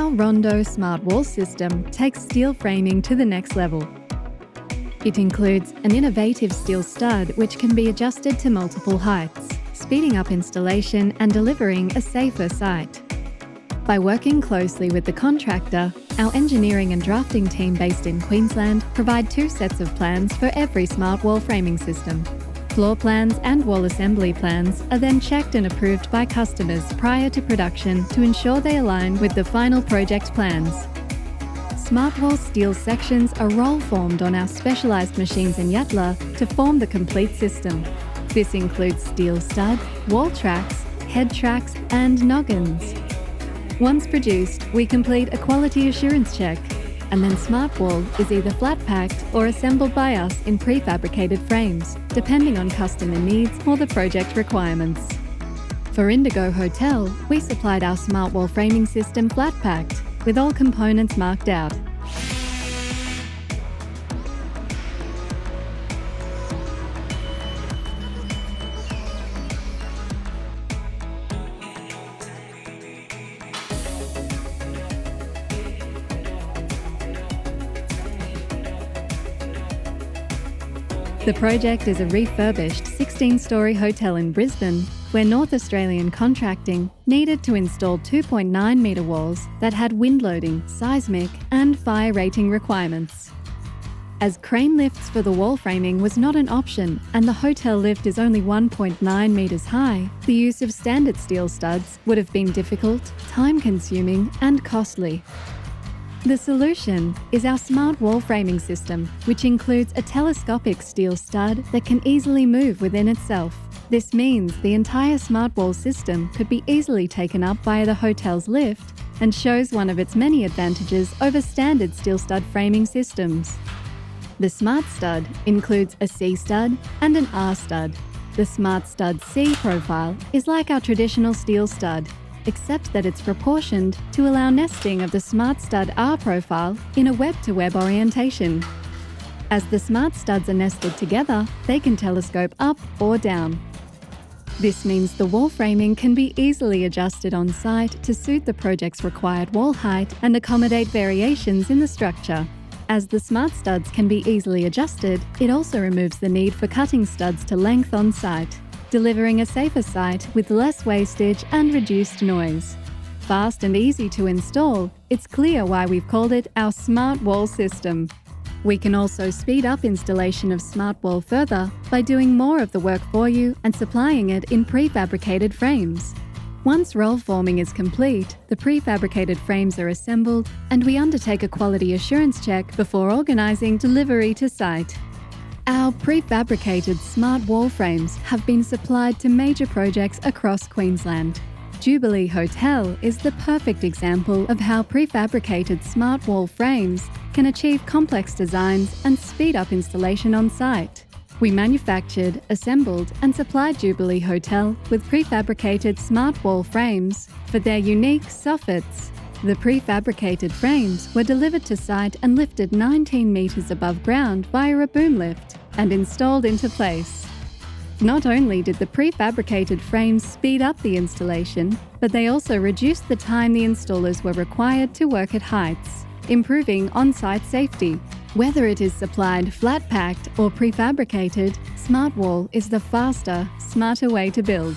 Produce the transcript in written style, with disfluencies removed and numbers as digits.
Our Rondo Smart-Wall system takes steel framing to the next level. It includes an innovative steel stud which can be adjusted to multiple heights, speeding up installation and delivering a safer site. By working closely with the contractor, our engineering and drafting team based in Queensland provide 2 sets of plans for every smart wall framing system. Floor plans and wall assembly plans are then checked and approved by customers prior to production to ensure they align with the final project plans. SmartWall steel sections are roll-formed on our specialised machines in Yatala to form the complete system. This includes steel stud, wall tracks, head tracks and noggins. Once produced, we complete a quality assurance check, and then SmartWall is either flat-packed or assembled by us in prefabricated frames, depending on customer needs or the project requirements. For Indigo Hotel, we supplied our SmartWall framing system flat-packed, with all components marked out. The project is a refurbished 16-storey hotel in Brisbane, where North Australian Contracting needed to install 2.9-metre walls that had wind loading, seismic and fire rating requirements. As crane lifts for the wall framing was not an option and the hotel lift is only 1.9 metres high, the use of standard steel studs would have been difficult, time-consuming and costly. The solution is our smart wall framing system, which includes a telescopic steel stud that can easily move within itself. This means the entire smart wall system could be easily taken up via the hotel's lift and shows one of its many advantages over standard steel stud framing systems. The Smart Stud includes a C stud and an R stud. The Smart Stud C profile is like our traditional steel stud, except that it's proportioned to allow nesting of the Smart Stud R profile in a web-to-web orientation. As the Smart Studs are nested together, they can telescope up or down. This means the wall framing can be easily adjusted on site to suit the project's required wall height and accommodate variations in the structure. As the Smart Studs can be easily adjusted, it also removes the need for cutting studs to length on site, delivering a safer site with less wastage and reduced noise. Fast and easy to install, it's clear why we've called it our Smart Wall system. We can also speed up installation of Smart Wall further by doing more of the work for you and supplying it in prefabricated frames. Once roll forming is complete, the prefabricated frames are assembled and we undertake a quality assurance check before organising delivery to site. Our prefabricated smart wall frames have been supplied to major projects across Queensland. Jubilee Hotel is the perfect example of how prefabricated smart wall frames can achieve complex designs and speed up installation on site. We manufactured, assembled and supplied Jubilee Hotel with prefabricated smart wall frames for their unique soffits. The prefabricated frames were delivered to site and lifted 19 metres above ground via a boom lift and installed into place. Not only did the prefabricated frames speed up the installation, but they also reduced the time the installers were required to work at heights, improving on-site safety. Whether it is supplied flat-packed or prefabricated, SmartWall is the faster, smarter way to build.